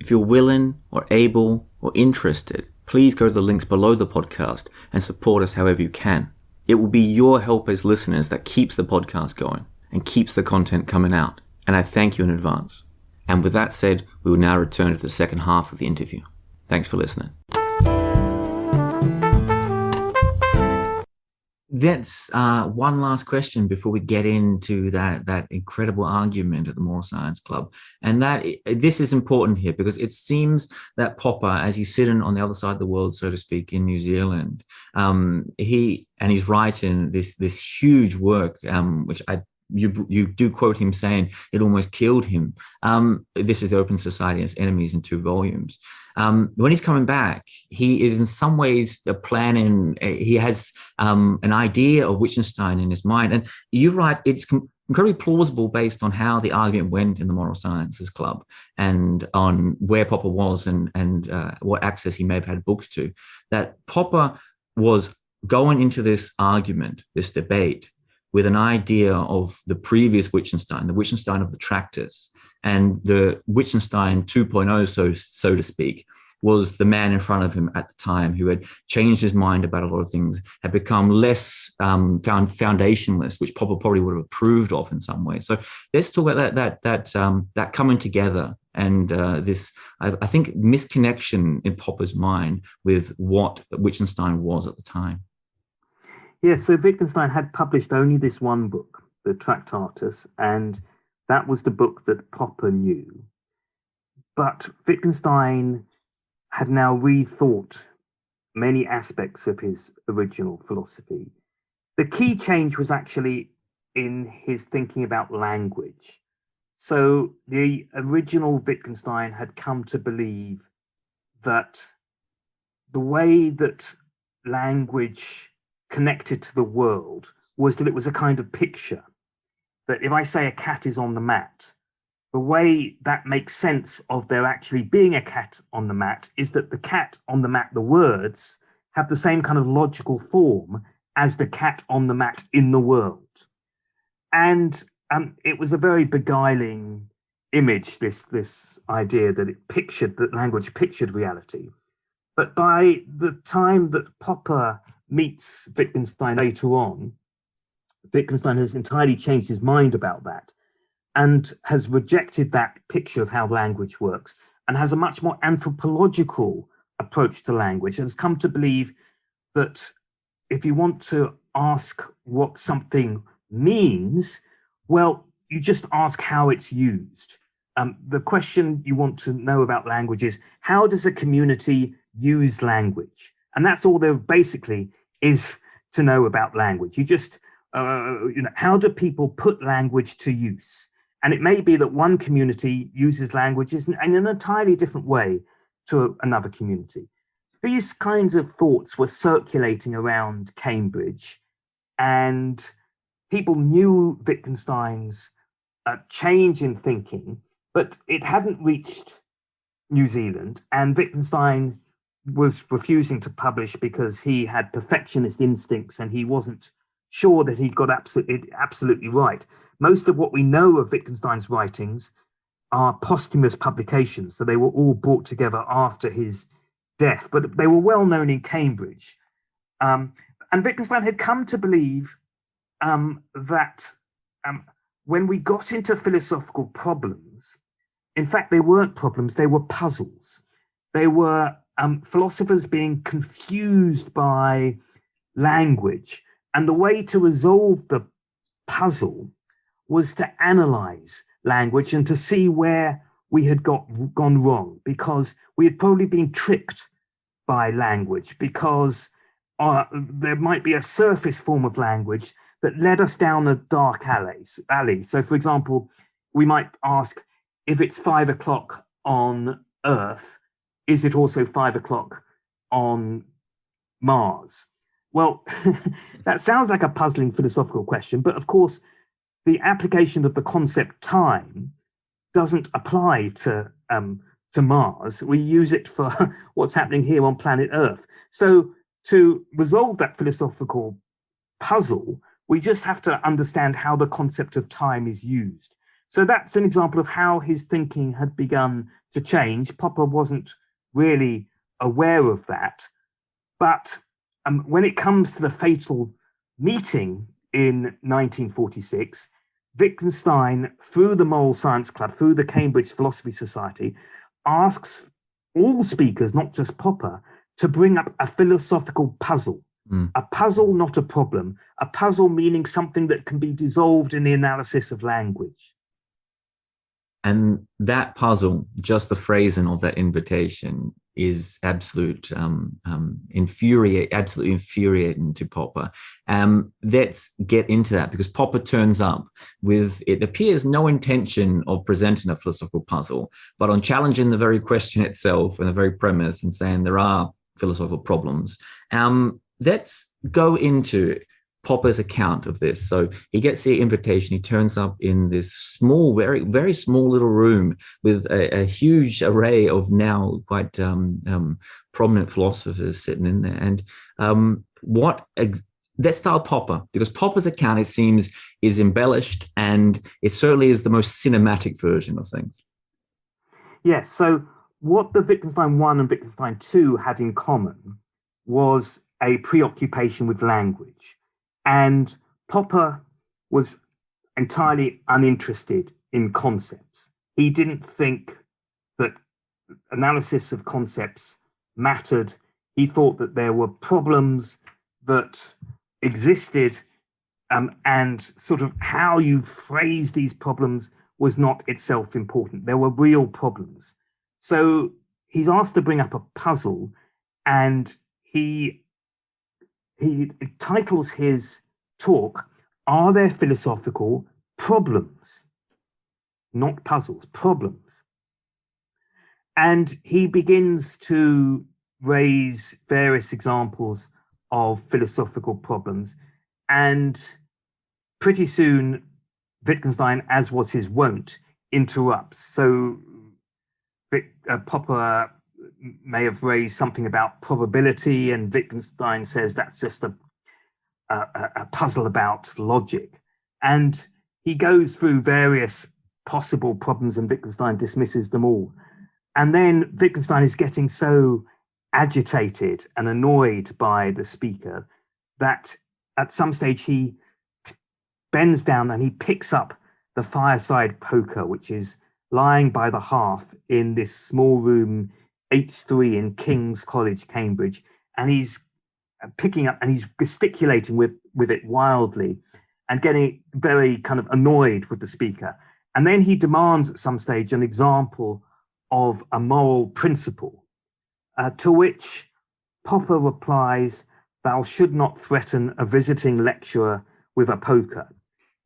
If you're willing or able or interested, please go to the links below the podcast and support us however you can. It will be your help as listeners that keeps the podcast going and keeps the content coming out. And I thank you in advance. And with that said, we will now return to the second half of the interview. Thanks for listening. That's one last question before we get into that incredible argument at the Moral Science Club. And this is important here because it seems that Popper, as he's sitting on the other side of the world, so to speak, in New Zealand, he's writing this huge work, which you do quote him saying it almost killed him. This is The Open Society and Its Enemies in 2 volumes. When he's coming back, he is in some ways planning, he has an idea of Wittgenstein in his mind. And you're right, it's incredibly plausible based on how the argument went in the Moral Sciences Club and on where Popper was and what access he may have had books to, that Popper was going into this argument, this debate, with an idea of the previous Wittgenstein, the Wittgenstein of the Tractors, and the Wittgenstein 2.0, so to speak, was the man in front of him at the time who had changed his mind about a lot of things, had become less foundationalist, which Popper probably would have approved of in some way. So let's talk about that coming together and this, I think, misconnection in Popper's mind with what Wittgenstein was at the time. Yes, so Wittgenstein had published only this one book, the Tractatus, and that was the book that Popper knew. But Wittgenstein had now rethought many aspects of his original philosophy. The key change was actually in his thinking about language. So the original Wittgenstein had come to believe that the way that language connected to the world was that it was a kind of picture, that if I say a cat is on the mat, the way that makes sense of there actually being a cat on the mat is that the cat on the mat, the words, have the same kind of logical form as the cat on the mat in the world. And it was a very beguiling image, this idea that language pictured reality. But by the time that Popper meets Wittgenstein later on, Wittgenstein has entirely changed his mind about that and has rejected that picture of how language works and has a much more anthropological approach to language, and has come to believe that if you want to ask what something means, well, you just ask how it's used. The question you want to know about language is, how does a community use language? And that's all there basically is to know about language. You just, how do people put language to use? And it may be that one community uses languages in an entirely different way to another community. These kinds of thoughts were circulating around Cambridge, and people knew Wittgenstein's change in thinking, but it hadn't reached New Zealand, and Wittgenstein was refusing to publish because he had perfectionist instincts and he wasn't sure that he'd got absolutely right. Most of what we know of Wittgenstein's writings are posthumous publications, so they were all brought together after his death, but they were well known in Cambridge. And Wittgenstein had come to believe that when we got into philosophical problems, in fact, they weren't problems, they were puzzles. They were philosophers being confused by language. And the way to resolve the puzzle was to analyze language and to see where we had gone wrong, because we had probably been tricked by language, because there might be a surface form of language that led us down a dark alley. So, for example, we might ask, if it's 5 o'clock on Earth, is it also 5 o'clock on Mars? Well, that sounds like a puzzling philosophical question, but of course, the application of the concept time doesn't apply to Mars. We use it for what's happening here on planet Earth. So to resolve that philosophical puzzle, we just have to understand how the concept of time is used. So that's an example of how his thinking had begun to change. Popper wasn't really aware of that. But when it comes to the fatal meeting in 1946, Wittgenstein, through the Moral Science Club, through the Cambridge Philosophy Society, asks all speakers, not just Popper, to bring up a philosophical puzzle. A puzzle, not a problem. A puzzle meaning something that can be dissolved in the analysis of language. And that puzzle, just the phrasing of that invitation, is absolutely infuriating to Popper. Let's get into that, because Popper turns up with, it appears, no intention of presenting a philosophical puzzle, but on challenging the very question itself and the very premise and saying there are philosophical problems. Let's go into Popper's account of this. So he gets the invitation. He turns up in this small, very, very small little room with a huge array of now quite prominent philosophers sitting in there. And let's start Popper, because Popper's account, it seems, is embellished, and it certainly is the most cinematic version of things. Yes. So what the Wittgenstein 1 and Wittgenstein 2 had in common was a preoccupation with language. And Popper was entirely uninterested in concepts. He didn't think that analysis of concepts mattered. He thought that there were problems that existed, and sort of how you phrase these problems was not itself important. There were real problems. So he's asked to bring up a puzzle, and he titles his talk, "Are There Philosophical Problems?" Not puzzles, problems. And he begins to raise various examples of philosophical problems. And pretty soon, Wittgenstein, as was his wont, interrupts. So Popper may have raised something about probability, and Wittgenstein says that's just a puzzle about logic. And he goes through various possible problems, and Wittgenstein dismisses them all. And then Wittgenstein is getting so agitated and annoyed by the speaker that at some stage he bends down and he picks up the fireside poker, which is lying by the hearth in this small room H3 in King's College, Cambridge, and he's picking up and he's gesticulating with it wildly and getting very kind of annoyed with the speaker. And then he demands at some stage an example of a moral principle, to which Popper replies, "Thou should not threaten a visiting lecturer with a poker,"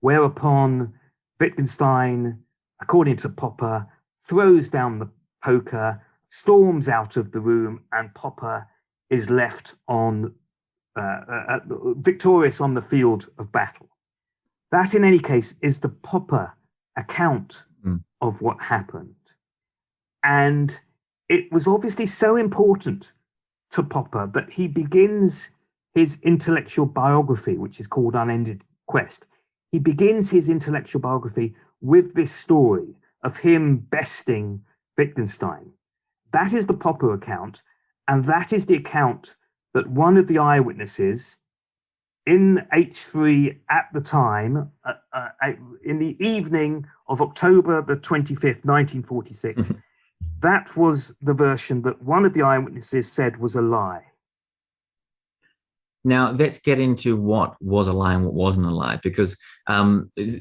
whereupon Wittgenstein, according to Popper, throws down the poker, storms out of the room, and Popper is left on victorious on the field of battle. That, in any case, is the Popper account of what happened. And it was obviously so important to Popper that he begins his intellectual biography, which is called Unended Quest. He begins his intellectual biography with this story of him besting Wittgenstein. That is the Popper account, and that is the account that one of the eyewitnesses in H3 at the time, in the evening of October the 25th, 1946, that was the version that one of the eyewitnesses said was a lie. Now, let's get into what was a lie and what wasn't a lie, because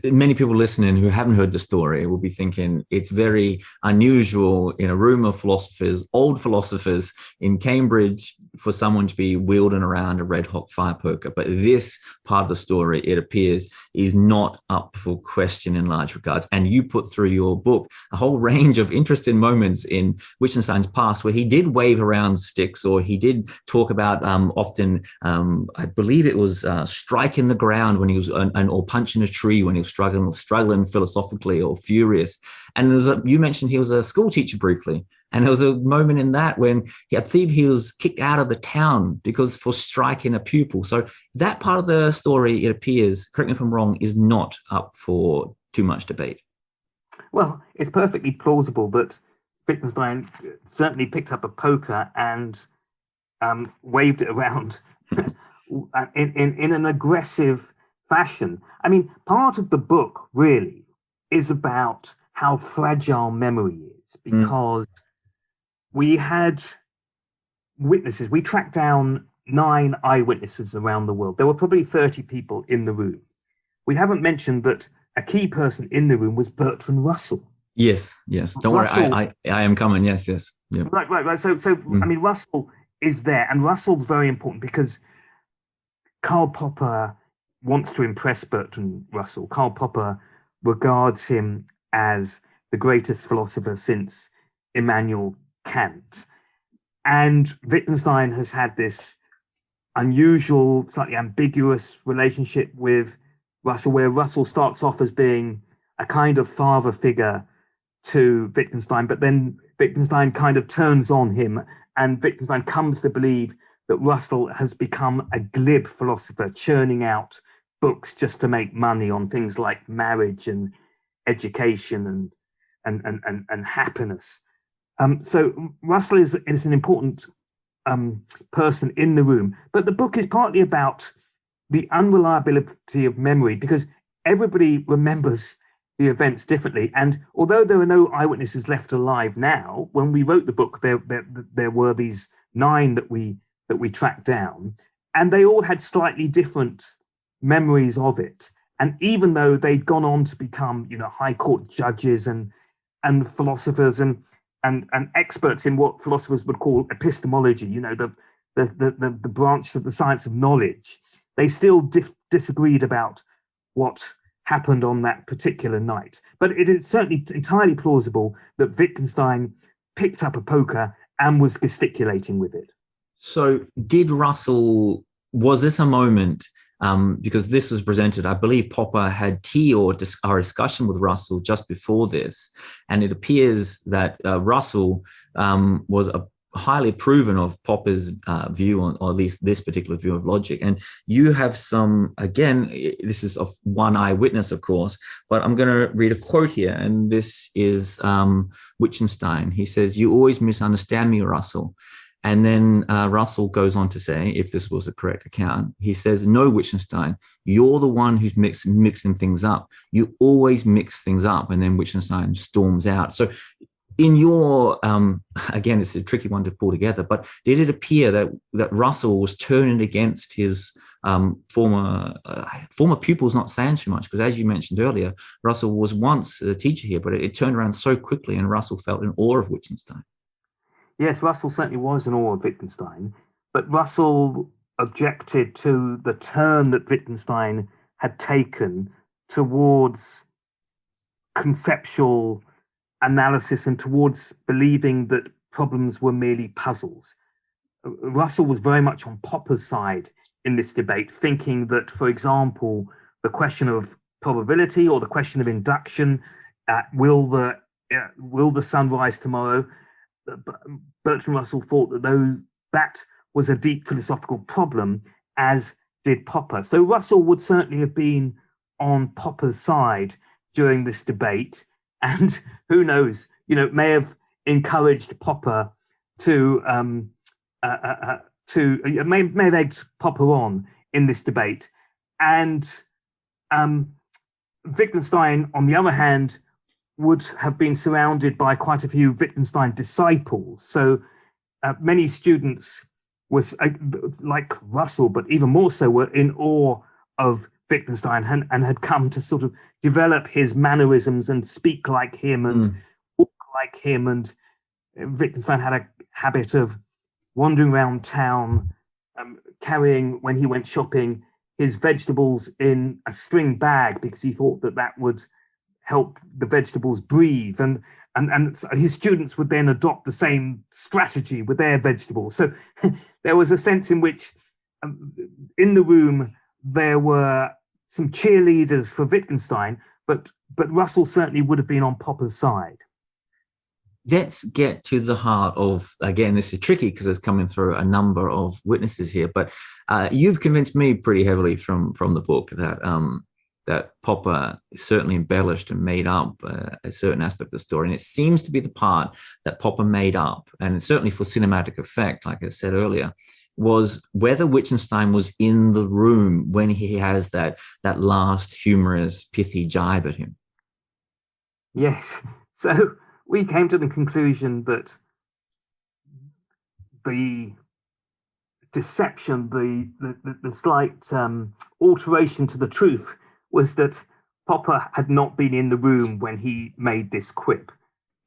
many people listening who haven't heard the story will be thinking it's very unusual in a room of philosophers, old philosophers in Cambridge, for someone to be wielding around a red-hot fire poker. But this part of the story, it appears, is not up for question in large regards. And you put through your book a whole range of interesting moments in Wittgenstein's past where he did wave around sticks, or he did talk about often I believe it was striking the ground when he was, or punching a tree when he was struggling philosophically or furious. And you mentioned he was a school teacher briefly. And there was a moment in that when I believe he was kicked out of the town because for striking a pupil. So that part of the story, it appears, correct me if I'm wrong, is not up for too much debate. Well, it's perfectly plausible that Wittgenstein certainly picked up a poker and waved it around in an aggressive fashion. I mean, part of the book really is about how fragile memory is, because we had witnesses. We tracked down 9 eyewitnesses around the world. There were probably 30 people in the room. We haven't mentioned that a key person in the room was Bertrand Russell. Yes. Don't Russell, worry, I am coming. Yes. Yeah. Right. So I mean, Russell is there, and Russell's very important because Karl Popper wants to impress Bertrand Russell. Karl Popper regards him as the greatest philosopher since Immanuel Kant. And Wittgenstein has had this unusual, slightly ambiguous relationship with Russell, where Russell starts off as being a kind of father figure to Wittgenstein, but then Wittgenstein kind of turns on him, and Wittgenstein comes to believe that Russell has become a glib philosopher, churning out books just to make money on things like marriage and education and happiness. So Russell is an important person in the room, but the book is partly about the unreliability of memory, because everybody remembers the events differently. And although there are no eyewitnesses left alive now, when we wrote the book, there were these 9 that we tracked down, and they all had slightly different memories of it. And even though they'd gone on to become, high court judges and philosophers and experts in what philosophers would call epistemology, the branch of the science of knowledge, they still disagreed about what happened on that particular night. But it is certainly entirely plausible that Wittgenstein picked up a poker and was gesticulating with it. So was this a moment, because this was presented, I believe Popper had tea or a discussion with Russell just before this, and it appears that Russell was highly proven of Popper's view on, or at least this particular view of logic. And you have some, again, this is of one eyewitness, of course, but I'm going to read a quote here. And this is Wittgenstein. He says, "You always misunderstand me, Russell." And then Russell goes on to say, if this was a correct account, he says, "No, Wittgenstein, you're the one who's mixing things up. You always mix things up." And then Wittgenstein storms out. So in your, again, it's a tricky one to pull together, but did it appear that Russell was turning against his former pupils, not saying too much? Because as you mentioned earlier, Russell was once a teacher here, but it turned around so quickly and Russell felt in awe of Wittgenstein. Yes, Russell certainly was in awe of Wittgenstein, but Russell objected to the turn that Wittgenstein had taken towards conceptual analysis and towards believing that problems were merely puzzles. Russell was very much on Popper's side in this debate, thinking that, for example, the question of probability or the question of induction, will the sun rise tomorrow? Bertrand Russell thought that that was a deep philosophical problem, as did Popper. So Russell would certainly have been on Popper's side during this debate, and who knows, may have encouraged Popper to may have egged Popper on in this debate. And Wittgenstein, on the other hand, would have been surrounded by quite a few Wittgenstein disciples. So many students was like Russell, but even more so, were in awe of Wittgenstein and had come to sort of develop his mannerisms and speak like him and walk like him. And Wittgenstein had a habit of wandering around town, carrying, when he went shopping, his vegetables in a string bag, because he thought that would help the vegetables breathe, and so his students would then adopt the same strategy with their vegetables. So there was a sense in which in the room there were some cheerleaders for Wittgenstein, but Russell certainly would have been on Popper's side. Let's get to the heart of, again, this is tricky because it's coming through a number of witnesses here, but you've convinced me pretty heavily from the book that that Popper certainly embellished and made up a certain aspect of the story. And it seems to be the part that Popper made up, and certainly for cinematic effect, like I said earlier, was whether Wittgenstein was in the room when he has that last humorous, pithy jibe at him. Yes. So we came to the conclusion that the deception, the slight alteration to the truth was that Popper had not been in the room when he made this quip.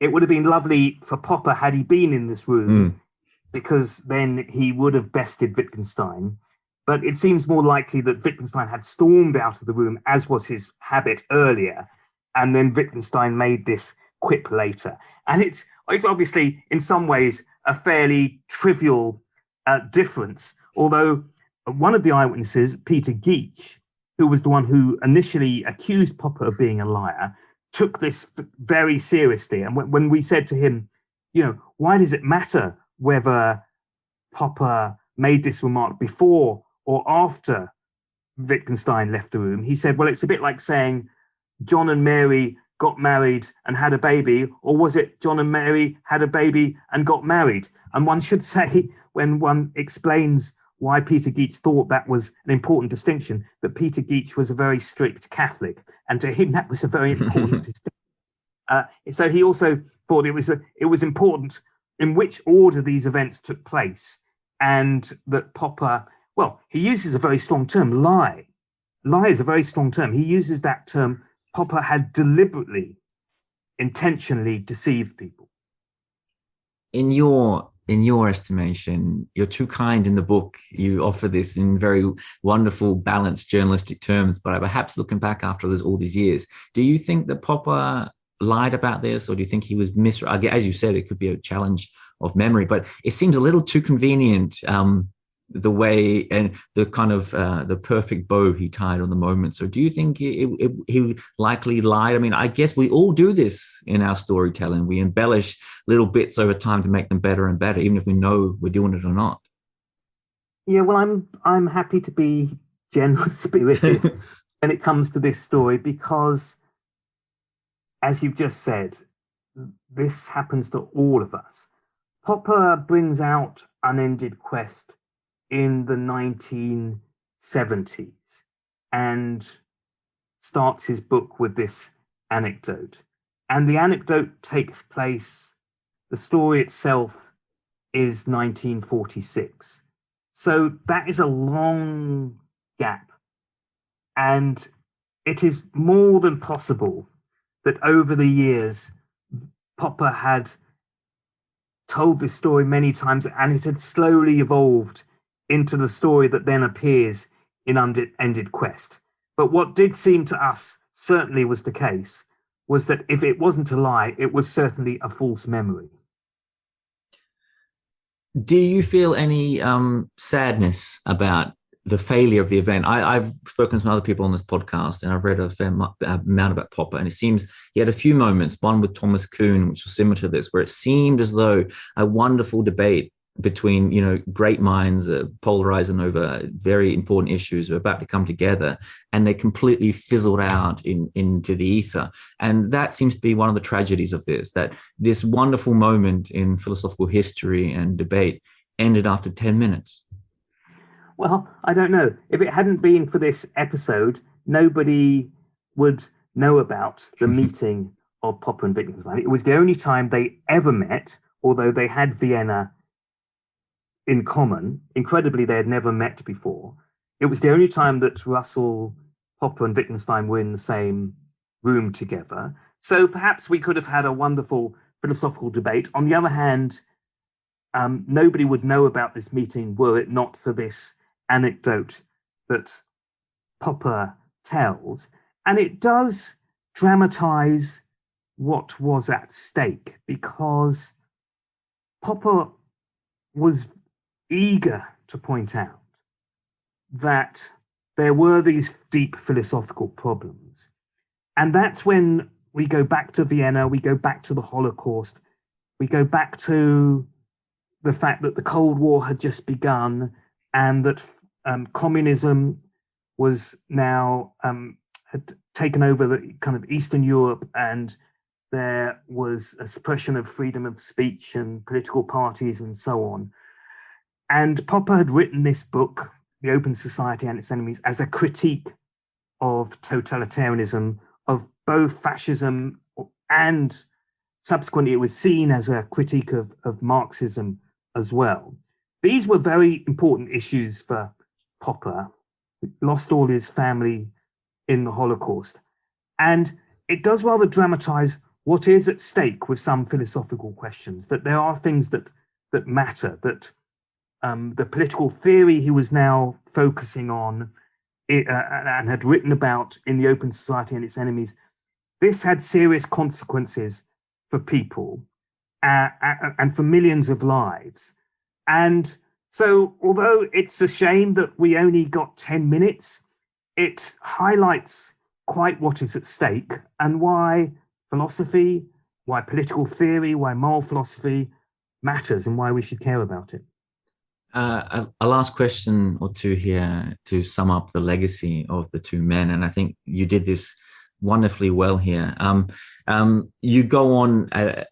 It would have been lovely for Popper had he been in this room, because then he would have bested Wittgenstein. But it seems more likely that Wittgenstein had stormed out of the room, as was his habit earlier, and then Wittgenstein made this quip later. And it's obviously, in some ways, a fairly trivial difference, although one of the eyewitnesses, Peter Geach, who was the one who initially accused Popper of being a liar, took this very seriously. And when we said to him, why does it matter whether Popper made this remark before or after Wittgenstein left the room, he said, well, it's a bit like saying John and Mary got married and had a baby, or was it John and Mary had a baby and got married? And one should say, when one explains why Peter Geach thought that was an important distinction, that Peter Geach was a very strict Catholic, and to him that was a very important distinction. So he also thought it was important in which order these events took place, and that Popper, well, he uses a very strong term, lie. Lie is a very strong term. He uses that term. Popper had deliberately, intentionally deceived people. In your estimation, you're too kind in the book. You offer this in very wonderful, balanced journalistic terms, but perhaps looking back after all these years, do you think that Popper lied about this, or do you think he was as you said, it could be a challenge of memory, but it seems a little too convenient, the way and the kind of the perfect bow he tied on the moment. So do you think he likely lied? I mean, I guess we all do this in our storytelling. We embellish little bits over time to make them better and better, even if we know we're doing it or not. Yeah, well, I'm happy to be generous-spirited when it comes to this story, because, as you've just said, this happens to all of us. Popper brings out Unended Quest in the 1970s and starts his book with this anecdote. And the anecdote takes place, the story itself is 1946. So that is a long gap. And it is more than possible that over the years, Popper had told this story many times, and it had slowly evolved into the story that then appears in Unended Quest. But what did seem to us certainly was the case was that if it wasn't a lie, it was certainly a false memory. Do you feel any sadness about the failure of the event? I've spoken to some other people on this podcast, and I've read a fair amount about Popper, and it seems he had a few moments, one with Thomas Kuhn, which was similar to this, where it seemed as though a wonderful debate between great minds polarizing over very important issues were about to come together, and they completely fizzled out into the ether. And that seems to be one of the tragedies of that this wonderful moment in philosophical history and debate ended after 10 minutes. Well, I don't know. If it hadn't been for this episode, nobody would know about the meeting of Popper and Wittgenstein. It was the only time they ever met, although they had Vienna in common. Incredibly, they had never met before. It was the only time that Russell, Popper and Wittgenstein were in the same room together. So perhaps we could have had a wonderful philosophical debate. On the other hand, nobody would know about this meeting were it not for this anecdote that Popper tells. And it does dramatize what was at stake, because Popper was eager to point out that there were these deep philosophical problems. And that's when we go back to Vienna, we go back to the Holocaust, we go back to the fact that the Cold War had just begun, and that communism was now had taken over the kind of Eastern Europe, and there was a suppression of freedom of speech and political parties and so on. And Popper had written this book, The Open Society and Its Enemies, as a critique of totalitarianism, of both fascism, and subsequently it was seen as a critique of Marxism as well. These were very important issues for Popper, who lost all his family in the Holocaust. And it does rather dramatize what is at stake with some philosophical questions, that there are things that matter, that the political theory he was now focusing on and had written about in The Open Society and Its Enemies, this had serious consequences for people and for millions of lives. And so although it's a shame that we only got 10 minutes, it highlights quite what is at stake and why philosophy, why political theory, why moral philosophy matters and why we should care about it. A last question or two here to sum up the legacy of the two men. And I think you did this wonderfully well here. You go on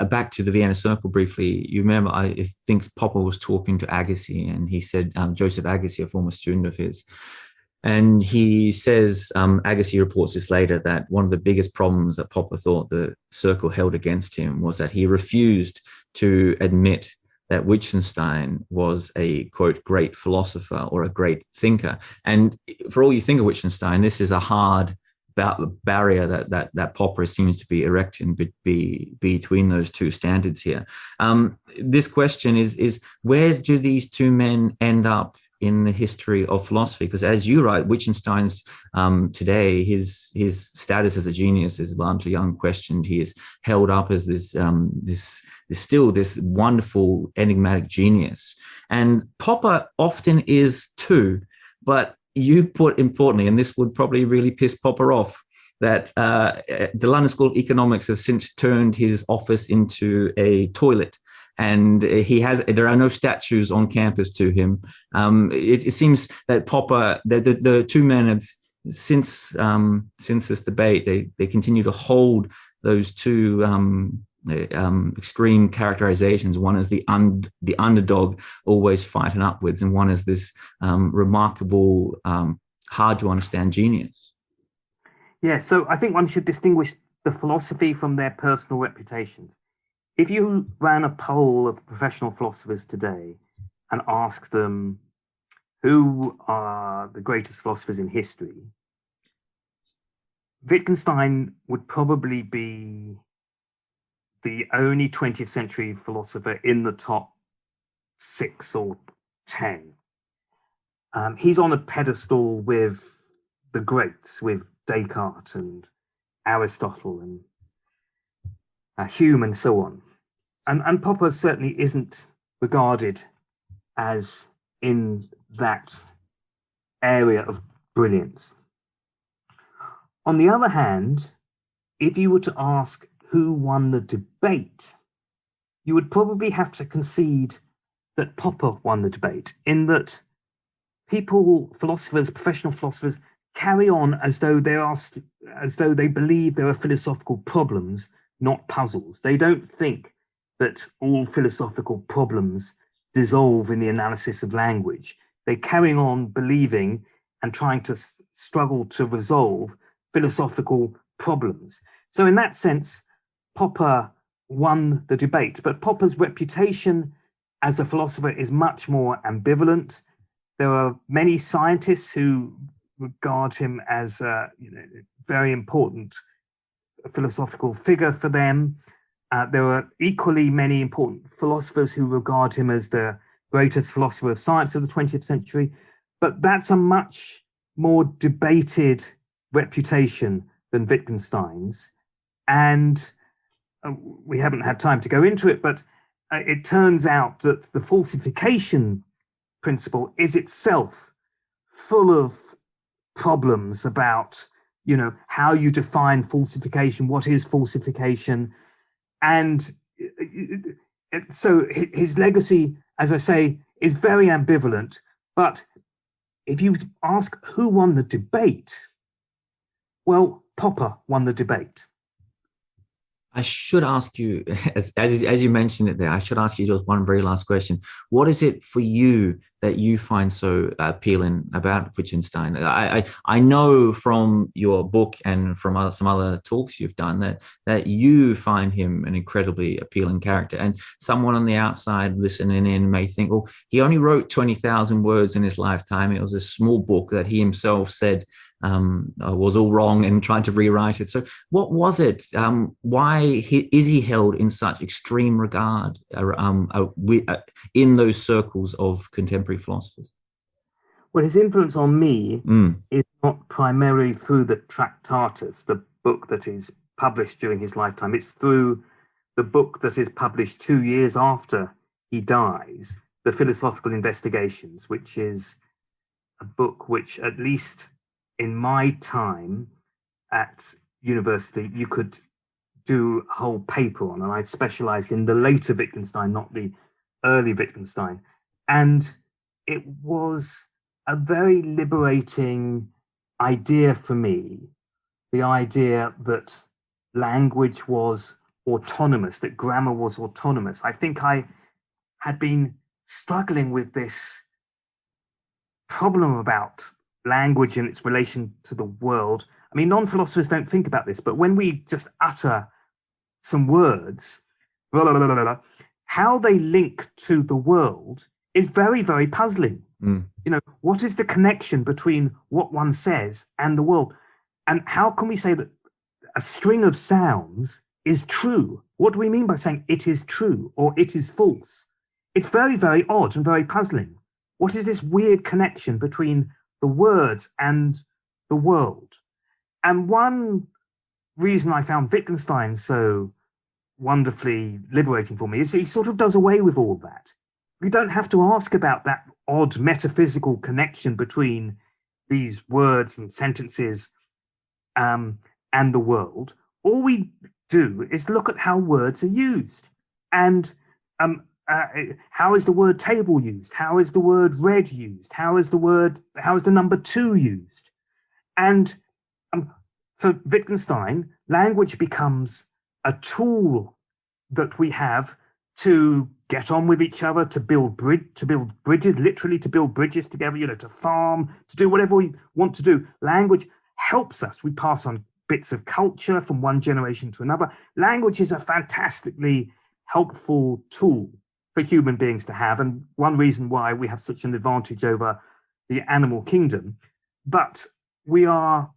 back to the Vienna Circle briefly. You remember, I think Popper was talking to Agassi, and he said, Joseph Agassi, a former student of his, and he says, Agassi reports this later, that one of the biggest problems that Popper thought the Circle held against him was that he refused to admit that Wittgenstein was a, quote, great philosopher or a great thinker. And for all you think of Wittgenstein, this is a hard barrier that Popper seems to be erecting between those two standards here. This question is where do these two men end up in the history of philosophy? Because as you write, Wittgenstein's today, his status as a genius is largely unquestioned. He is held up as this wonderful enigmatic genius. And Popper often is too, but you put importantly, and this would probably really piss Popper off, that the London School of Economics has since turned his office into a toilet. And there are no statues on campus to him. It seems that Popper, the two men have since this debate, they continue to hold those two extreme characterizations. One is the underdog always fighting upwards, and one is this remarkable, hard to understand genius. Yeah, so I think one should distinguish the philosophy from their personal reputations. If you ran a poll of professional philosophers today and asked them who are the greatest philosophers in history, Wittgenstein would probably be the only 20th century philosopher in the top 6 or 10. He's on a pedestal with the greats, with Descartes and Aristotle and Hume and so on. And Popper certainly isn't regarded as in that area of brilliance. On the other hand, if you were to ask who won the debate, you would probably have to concede that Popper won the debate, in that people, philosophers, professional philosophers, carry on as though they believe there are philosophical problems, not puzzles. They don't think that all philosophical problems dissolve in the analysis of language. They carry on believing and trying to struggle to resolve philosophical problems. So in that sense, Popper won the debate, but Popper's reputation as a philosopher is much more ambivalent. There are many scientists who regard him as a very important philosophical figure for them. There are equally many important philosophers who regard him as the greatest philosopher of science of the 20th century, but that's a much more debated reputation than Wittgenstein's. And we haven't had time to go into it, but it turns out that the falsification principle is itself full of problems about, how you define falsification, what is falsification. And so his legacy, as I say, is very ambivalent. But if you ask who won the debate, Well, Popper won the debate. I should ask you, as you mentioned it there, I should ask you just one very last question. What is it for you that you find so appealing about Wittgenstein? I know from your book and from some other talks you've done that you find him an incredibly appealing character. And someone on the outside listening in may think, well, he only wrote 20,000 words in his lifetime. It was a small book that he himself said was all wrong and tried to rewrite it. So what was it? Why is he held in such extreme regard in those circles of contemporary philosophers? Well, his influence on me is not primarily through the Tractatus, the book that is published during his lifetime. It's through the book that is published 2 years after he dies, the Philosophical Investigations, which is a book which, at least in my time at university, you could do a whole paper on, and I specialized in the later Wittgenstein, not the early Wittgenstein. And it was a very liberating idea for me, the idea that language was autonomous, that grammar was autonomous. I think I had been struggling with this problem about language and its relation to the world. I mean, non-philosophers don't think about this, but when we just utter some words, blah, blah, blah, blah, blah, how they link to the world is very, very puzzling. You know, what is the connection between what one says and the world? And how can we say that a string of sounds is true? What do we mean by saying it is true or it is false? It's very, very odd and very puzzling. What is this weird connection between the words and the world? And one reason I found Wittgenstein so wonderfully liberating for me is he sort of does away with all that. We don't have to ask about that odd metaphysical connection between these words and sentences and the world. All we do is look at how words are used. And how is the word table used? How is the word red used? How is the number 2 used? And for Wittgenstein, language becomes a tool that we have to get on with each other, to build bridges, literally to build bridges together, you know, to farm, to do whatever we want to do. Language helps us. We pass on bits of culture from one generation to another. Language is a fantastically helpful tool for human beings to have, and one reason why we have such an advantage over the animal kingdom. But we are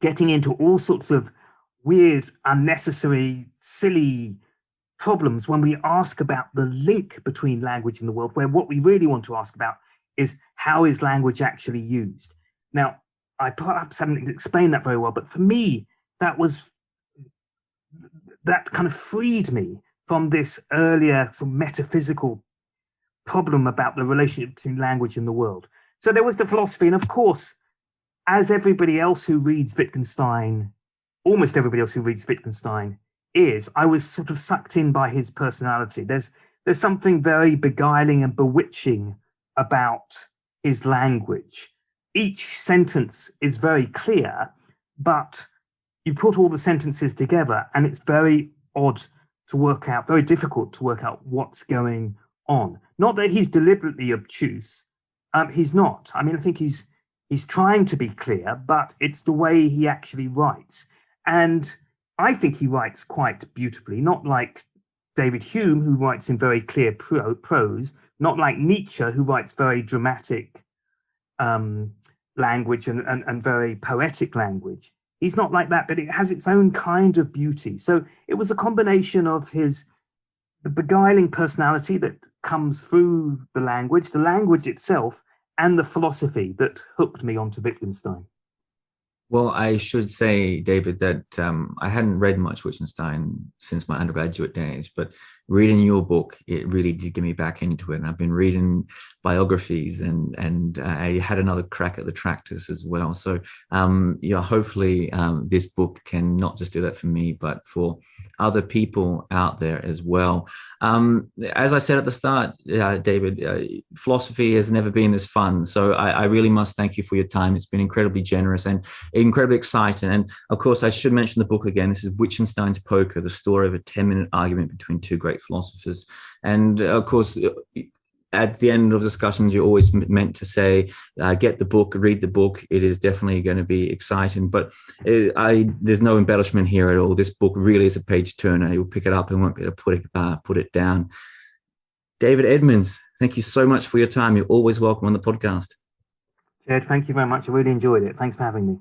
getting into all sorts of weird, unnecessary, silly problems when we ask about the link between language and the world, where what we really want to ask about is how is language actually used? Now, I perhaps haven't explained that very well, but for me, that kind of freed me from this earlier sort of metaphysical problem about the relationship between language and the world. So there was the philosophy, and of course, as everybody else who reads Wittgenstein, almost everybody else who reads Wittgenstein is, I was sort of sucked in by his personality. There's something very beguiling and bewitching about his language. Each sentence is very clear, but you put all the sentences together and it's very odd to work out, very difficult to work out what's going on. Not that he's deliberately obtuse. He's not. I mean, I think he's trying to be clear, but it's the way he actually writes. And I think he writes quite beautifully, not like David Hume, who writes in very clear prose, not like Nietzsche, who writes very dramatic language and very poetic language. He's not like that, but it has its own kind of beauty. So it was a combination of the beguiling personality that comes through the language itself, and the philosophy that hooked me onto Wittgenstein. Well, I should say, David, that I hadn't read much Wittgenstein since my undergraduate days, but reading your book, it really did get me back into it. And I've been reading biographies and I had another crack at the Tractatus as well. So, hopefully this book can not just do that for me, but for other people out there as well. As I said at the start, David, philosophy has never been this fun. So I really must thank you for your time. It's been incredibly generous. And incredibly exciting. And of course, I should mention the book again. This is Wittgenstein's Poker, the story of a 10-minute argument between two great philosophers. And of course, at the end of discussions, you're always meant to say, get the book, read the book. It is definitely going to be exciting, but there's no embellishment here at all. This book really is a page turner. You'll pick it up and won't be able to put it down. David Edmonds, thank you so much for your time. You're always welcome on the podcast. Jed, thank you very much. I really enjoyed it. Thanks for having me.